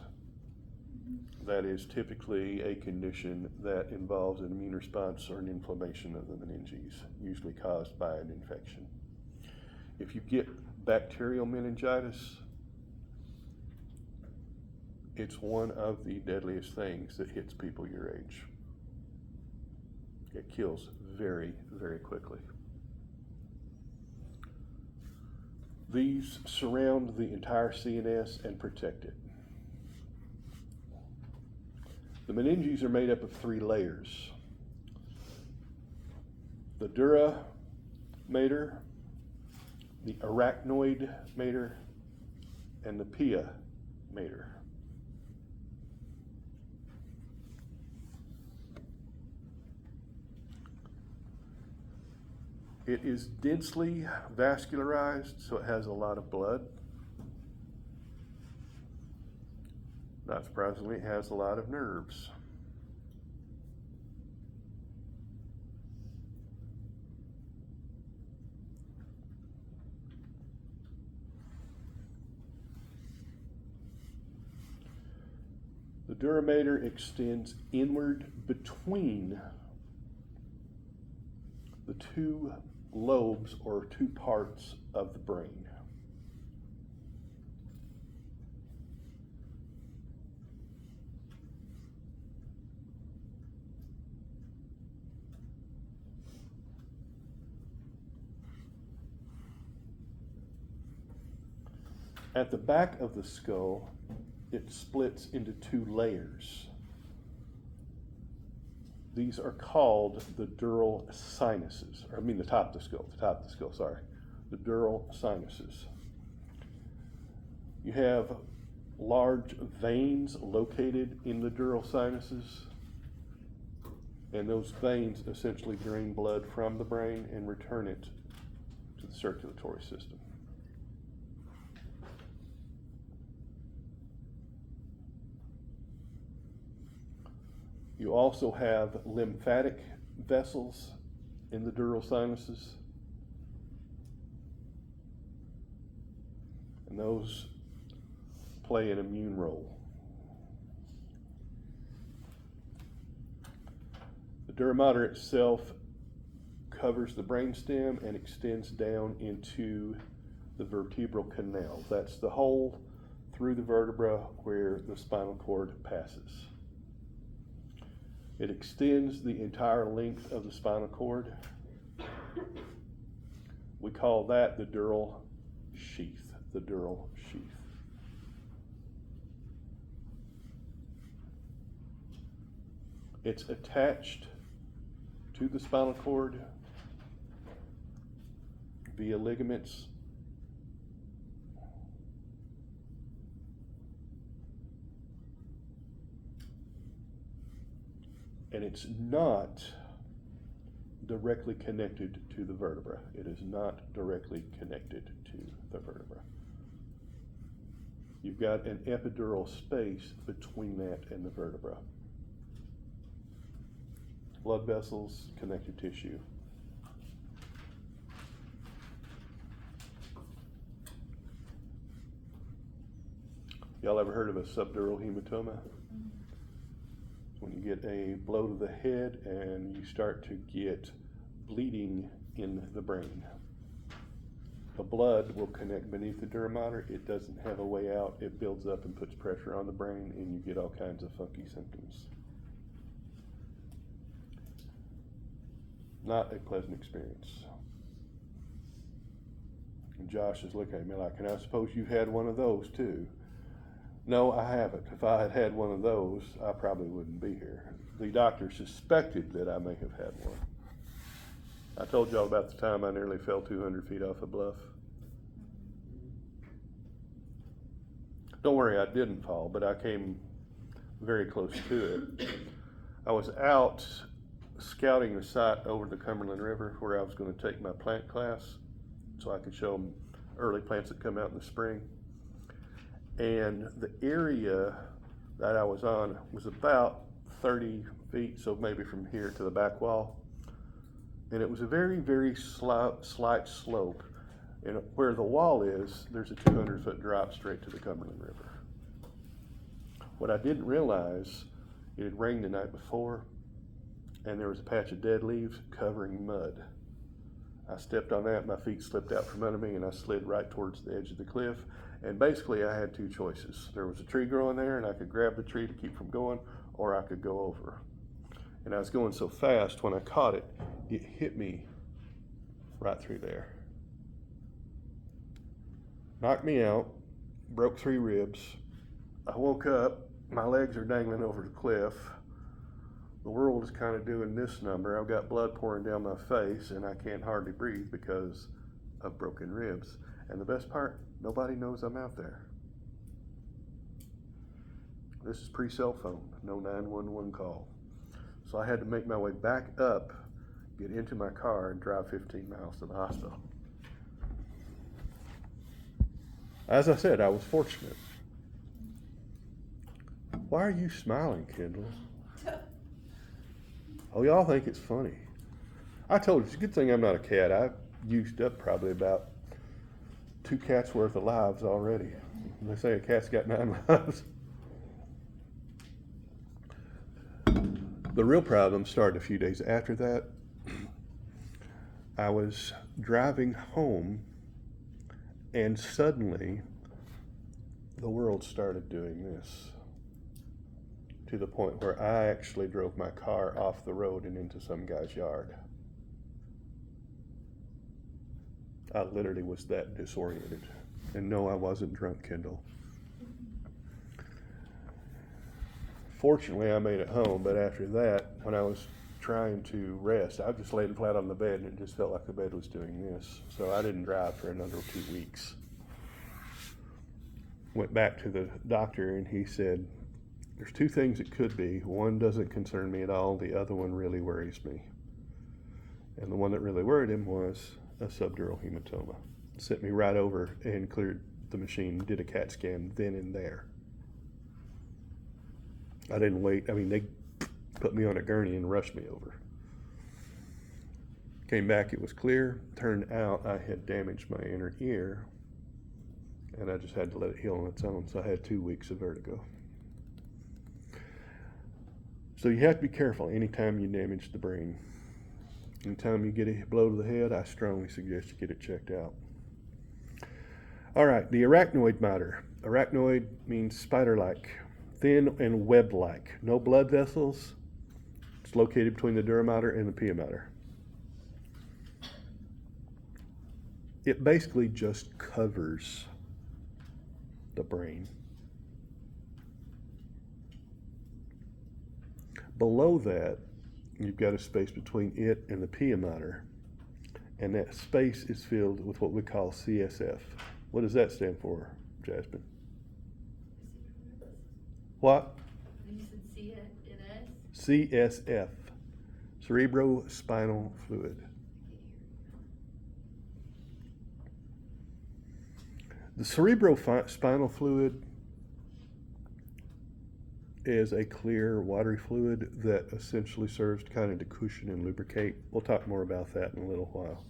That is typically a condition that involves an immune response or an inflammation of the meninges, usually caused by an infection. If you get bacterial meningitis, it's one of the deadliest things that hits people your age. It kills very, very quickly. These surround the entire CNS and protect it. The meninges are made up of 3 layers. The dura mater, the arachnoid mater, and the pia mater. It is densely vascularized, so it has a lot of blood. Not surprisingly, it has a lot of nerves. The dura mater extends inward between the 2 lobes or 2 parts of the brain. At the back of the skull, it splits into 2 layers. These are called the dural sinuses, the top of the skull, the dural sinuses. You have large veins located in the dural sinuses, and those veins essentially drain blood from the brain and return it to the circulatory system. You also have lymphatic vessels in the dural sinuses, and those play an immune role. The dura mater itself covers the brainstem and extends down into the vertebral canal. That's the hole through the vertebra where the spinal cord passes. It extends the entire length of the spinal cord. We call that the dural sheath, It's attached to the spinal cord via ligaments and it's not directly connected to the vertebra. It is not directly connected to the vertebra. You've got an epidural space between that and the vertebra. Blood vessels, connective tissue. Y'all ever heard of a subdural hematoma? When you get a blow to the head and you start to get bleeding in the brain. The blood will connect beneath the dura mater. It doesn't have a way out. It builds up and puts pressure on the brain, and you get all kinds of funky symptoms. Not a pleasant experience. And Josh is looking at me like, and I suppose you had one of those too. No, I haven't. If I had had one of those, I probably wouldn't be here. The doctor suspected that I may have had one. I told y'all about the time I nearly fell 200 feet off a bluff. Don't worry, I didn't fall, but I came very close to it. I was out scouting the site over the Cumberland River where I was going to take my plant class so I could show them early plants that come out in the spring. And the area that I was on was about 30 feet, so maybe from here to the back wall. And it was a very, very slight slope. And where the wall is, there's a 200-foot drop straight to the Cumberland River. What I didn't realize, it had rained the night before, and there was a patch of dead leaves covering mud. I stepped on that, my feet slipped out from under me, and I slid right towards the edge of the cliff. And basically, I had two choices. There was a tree growing there, and I could grab the tree to keep from going, or I could go over. And I was going so fast, when I caught it, it hit me right through there. Knocked me out, broke 3 ribs. I woke up, my legs are dangling over the cliff. The world is kind of doing this number. I've got blood pouring down my face, and I can't hardly breathe because of broken ribs. And the best part, nobody knows I'm out there. This is pre-cell phone, no 911 call. So I had to make my way back up, get into my car, and drive 15 miles to the hospital. As I said, I was fortunate. Why are you smiling, Kendall? Oh, y'all think it's funny. I told you, it's a good thing I'm not a cat. I've used up probably about 2 cats worth of lives already. They say a cat's got 9 lives. The real problem started a few days after that. I was driving home, and suddenly the world started doing this, to the point where I actually drove my car off the road and into some guy's yard. I literally was that disoriented. And no, I wasn't drunk, Kendall. Fortunately, I made it home, but after that, when I was trying to rest, I just laid flat on the bed, and it just felt like the bed was doing this. So I didn't drive for another 2 weeks. Went back to the doctor, and he said, there's 2 things it could be. One doesn't concern me at all. The other one really worries me. And the one that really worried him was a subdural hematoma. Sent me right over and cleared the machine, did a CAT scan then and there. I didn't wait. I mean, they put me on a gurney and rushed me over. Came back, it was clear. Turned out I had damaged my inner ear, and I just had to let it heal on its own. So I had 2 weeks of vertigo. So you have to be careful anytime you damage the brain. Anytime you get a blow to the head, I strongly suggest you get it checked out. All right, the arachnoid mater. Arachnoid means spider-like, thin and web-like. No blood vessels. It's located between the dura mater and the pia mater. It basically just covers the brain. Below that, you've got a space between it and the pia mater, and that space is filled with what we call CSF. What does that stand for, Jasmine? What? You said CSF, cerebrospinal fluid. The cerebrospinal fluid is a clear, watery fluid that essentially serves kind of to cushion and lubricate. We'll talk more about that in a little while.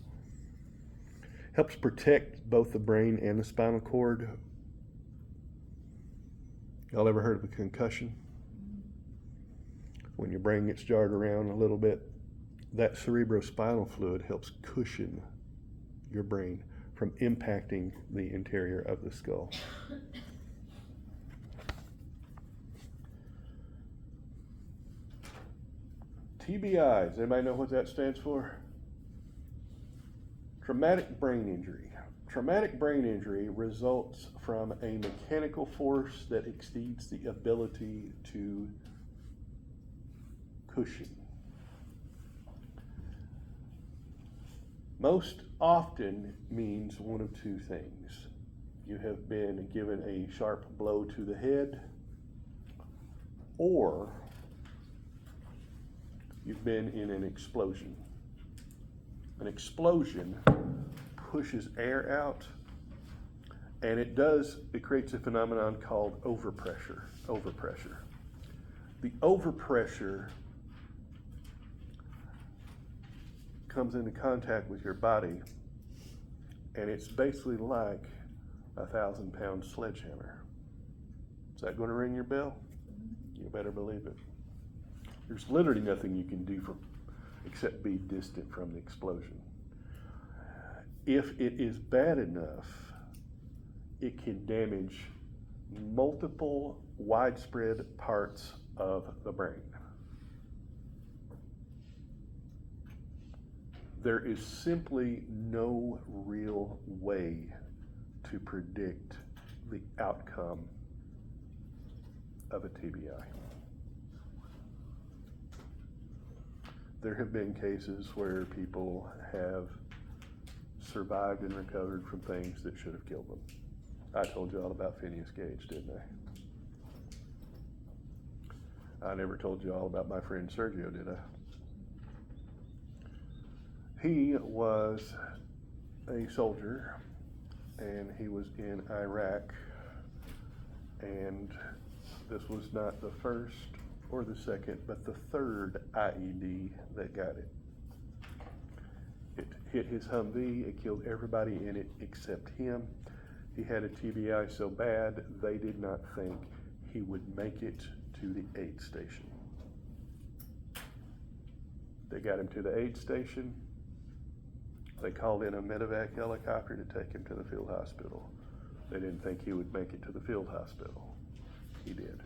Helps protect both the brain and the spinal cord. Y'all ever heard of a concussion? When your brain gets jarred around a little bit, that cerebrospinal fluid helps cushion your brain from impacting the interior of the skull. TBIs, anybody know what that stands for? Traumatic brain injury. Traumatic brain injury results from a mechanical force that exceeds the ability to cushion. Most often means one of two things. You have been given a sharp blow to the head, or you've been in an explosion. An explosion pushes air out, and it creates a phenomenon called overpressure. The overpressure comes into contact with your body, and it's basically like a 1,000-pound sledgehammer. Is that going to ring your bell? You better believe it. There's literally nothing you can do except be distant from the explosion. If it is bad enough, it can damage multiple widespread parts of the brain. There is simply no real way to predict the outcome of a TBI. There have been cases where people have survived and recovered from things that should have killed them. I told you all about Phineas Gage, didn't I? I never told you all about my friend Sergio, did I? He was a soldier, and he was in Iraq, and this was not the first or the second, but the third IED that got it. It hit his Humvee, it killed everybody in it except him. He had a TBI so bad, they did not think he would make it to the aid station. They got him to the aid station. They called in a medevac helicopter to take him to the field hospital. They didn't think he would make it to the field hospital. He did.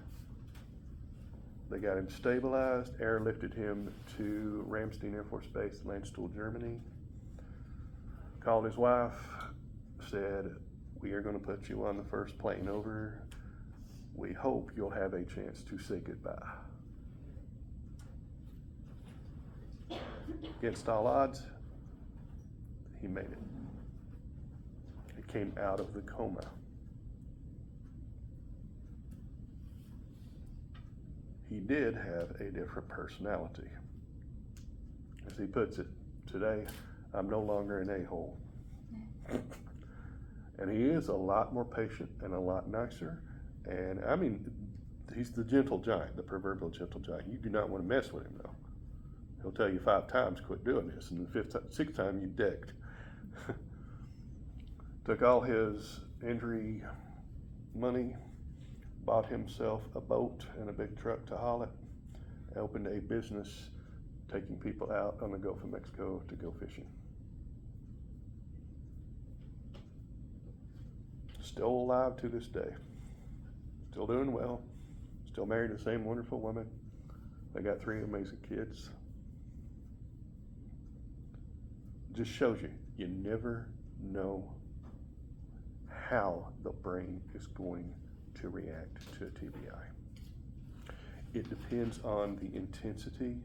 They got him stabilized, airlifted him to Ramstein Air Force Base in Landstuhl, Germany. Called his wife, said, "We are going to put you on the first plane over. We hope you'll have a chance to say goodbye." Against all odds, he made it. He came out of the coma. He did have a different personality. As he puts it, today, I'm no longer an a-hole. And he is a lot more patient and a lot nicer. And I mean, he's the gentle giant, the proverbial gentle giant. You do not want to mess with him, though. He'll tell you 5 times, quit doing this, and the 6th time, you decked. Took all his injury money, bought himself a boat and a big truck to haul it, opened a business taking people out on the Gulf of Mexico to go fishing. Still alive to this day. Still doing well. Still married to the same wonderful woman. They got 3 amazing kids. Just shows you, you never know how the brain is going to react to a TBI. It depends on the intensity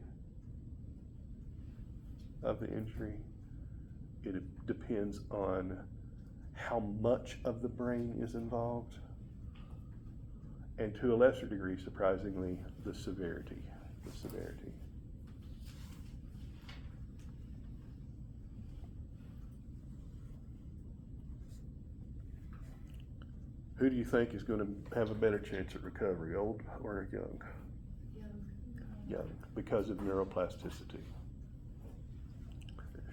of the injury. It depends on how much of the brain is involved, and to a lesser degree, surprisingly, the severity. the severity. Who do you think is going to have a better chance at recovery, old or young? Young, because of neuroplasticity.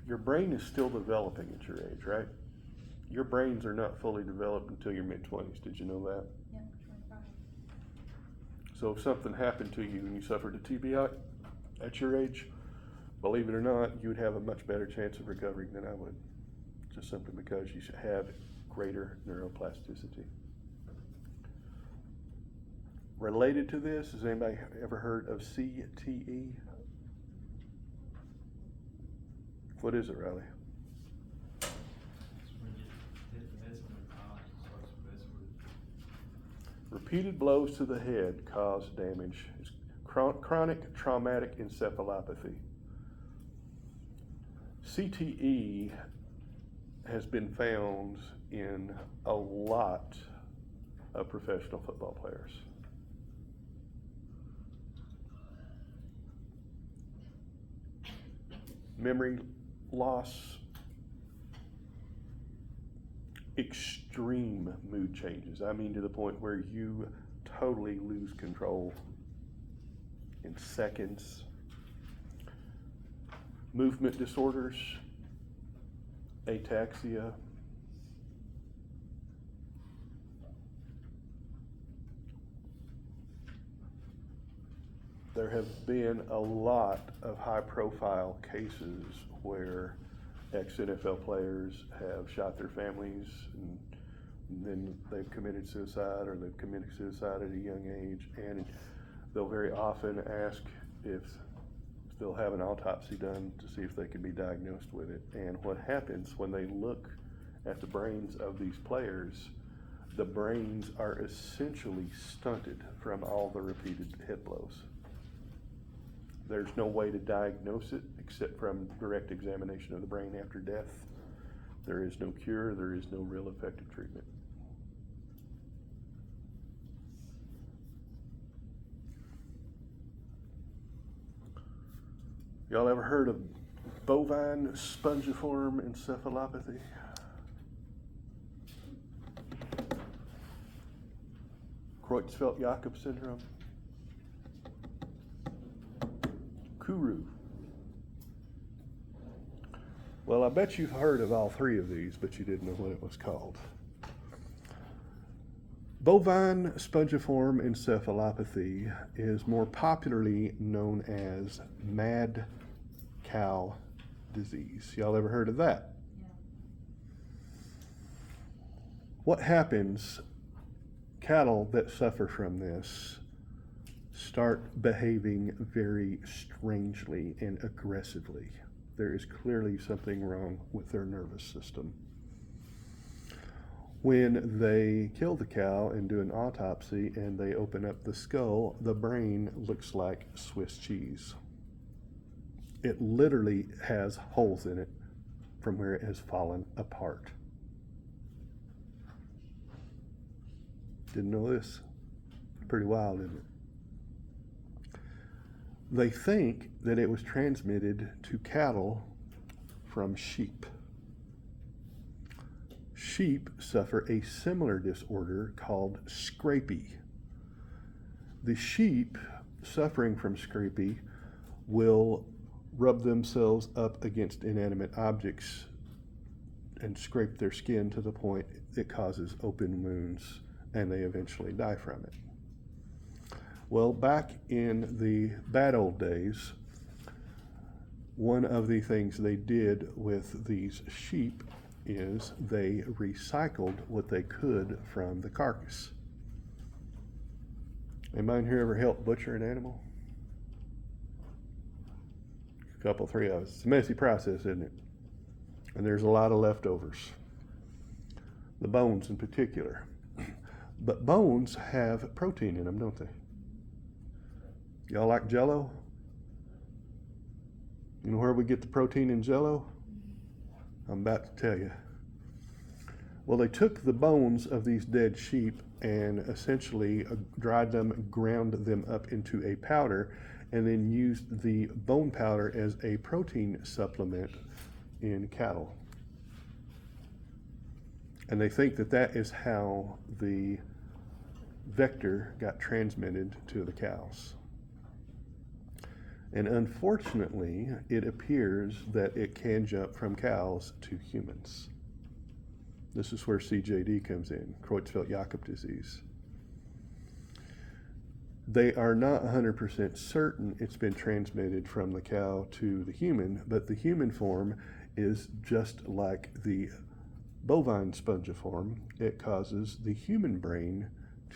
Your brain is still developing at your age, right? Your brains are not fully developed until your mid-20s. Did you know that? Yeah, 25. So if something happened to you and you suffered a TBI at your age, believe it or not, you would have a much better chance of recovering than I would, just simply because you should have greater neuroplasticity. Related to this, has anybody ever heard of CTE? What is it, Riley? Repeated blows to the head cause damage. It's chronic traumatic encephalopathy. CTE has been found in a lot of professional football players. Memory loss, extreme mood changes. I mean, to the point where you totally lose control in seconds. Movement disorders, ataxia. There have been a lot of high-profile cases where ex-NFL players have shot their families and then they've committed suicide, or they've committed suicide at a young age, and they'll very often ask if they'll have an autopsy done to see if they can be diagnosed with it. And what happens when they look at the brains of these players, the brains are essentially stunted from all the repeated head blows. There's no way to diagnose it except from direct examination of the brain after death. There is no cure, there is no real effective treatment. Y'all ever heard of bovine spongiform encephalopathy? Creutzfeldt-Jakob syndrome? Kuru. Well, I bet you've heard of all three of these, but you didn't know what it was called. Bovine spongiform encephalopathy is more popularly known as mad cow disease. Y'all ever heard of that? Yeah. What happens, cattle that suffer from this start behaving very strangely and aggressively. There is clearly something wrong with their nervous system. When they kill the cow and do an autopsy and they open up the skull, the brain looks like Swiss cheese. It literally has holes in it from where it has fallen apart. Didn't know this? Pretty wild, isn't it? They think that it was transmitted to cattle from sheep. Sheep suffer a similar disorder called scrapie. The sheep suffering from scrapie will rub themselves up against inanimate objects and scrape their skin to the point it causes open wounds, and they eventually die from it. Well, back in the bad old days, one of the things they did with these sheep is they recycled what they could from the carcass. Anybody here ever helped butcher an animal? A couple, three of us. It's a messy process, isn't it? And there's a lot of leftovers. The bones in particular. But bones have protein in them, don't they? Y'all like Jell-O? You know where we get the protein in Jell-O? I'm about to tell you. Well, they took the bones of these dead sheep and essentially dried them, ground them up into a powder, and then used the bone powder as a protein supplement in cattle. And they think that that is how the vector got transmitted to the cows. And unfortunately, it appears that it can jump from cows to humans. This is where CJD comes in, Creutzfeldt-Jakob disease. They are not 100% certain it's been transmitted from the cow to the human, but the human form is just like the bovine spongiform. It causes the human brain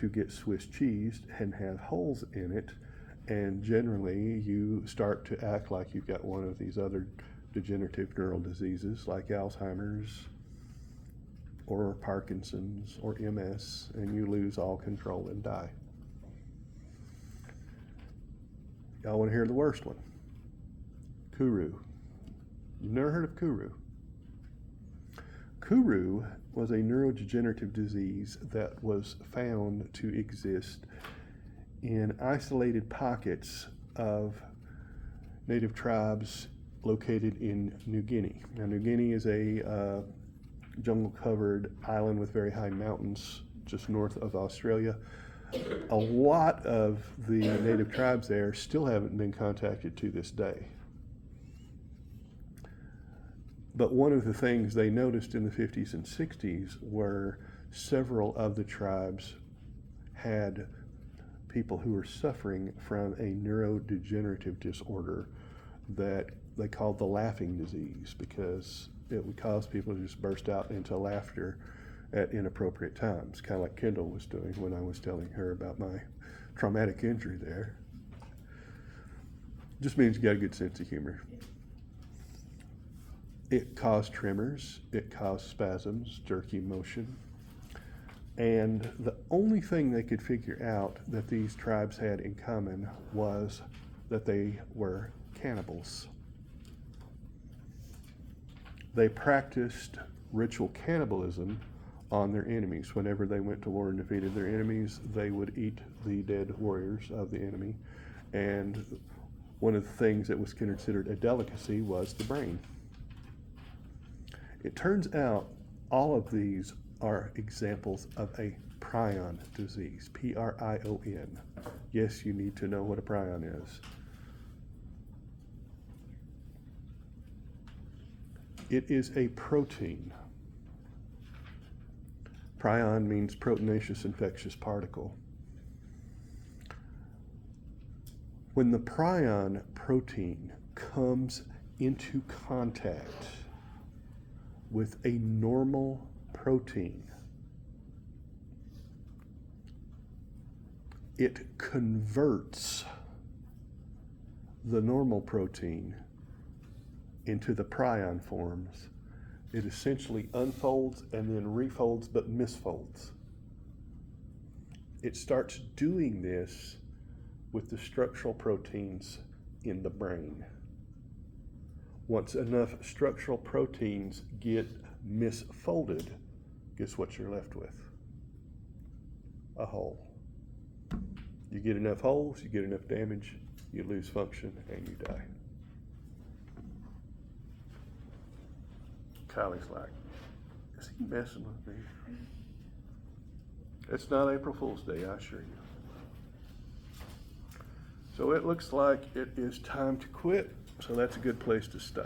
to get Swiss cheesed and have holes in it, and generally you start to act like you've got one of these other degenerative neural diseases like Alzheimer's or Parkinson's or MS, and you lose all control and die. Y'all want to hear the worst one? Kuru. You've never heard of Kuru? Kuru was a neurodegenerative disease that was found to exist in isolated pockets of native tribes located in New Guinea. Now, New Guinea is a jungle-covered island with very high mountains just north of Australia. A lot of the native tribes there still haven't been contacted to this day. But one of the things they noticed in the 50s and 60s were several of the tribes had people who were suffering from a neurodegenerative disorder that they called the laughing disease, because it would cause people to just burst out into laughter at inappropriate times, kind of like Kendall was doing when I was telling her about my traumatic injury there. Just means you got a good sense of humor. It caused tremors, it caused spasms, jerky motion, and the only thing they could figure out that these tribes had in common was that they were cannibals. They practiced ritual cannibalism on their enemies. Whenever they went to war and defeated their enemies, they would eat the dead warriors of the enemy. And one of the things that was considered a delicacy was the brain. It turns out all of these are examples of a prion disease, P-R-I-O-N. Yes, you need to know what a prion is. It is a protein. Prion means proteinaceous infectious particle. When the prion protein comes into contact with a normal protein, it converts the normal protein into the prion forms. It essentially unfolds and then refolds but misfolds. It starts doing this with the structural proteins in the brain. Once enough structural proteins get misfolded, guess what you're left with? A hole. You get enough holes, you get enough damage, you lose function, and you die. Kylie's like, is he messing with me? It's not April Fool's Day, I assure you. So it looks like it is time to quit, so that's a good place to stop.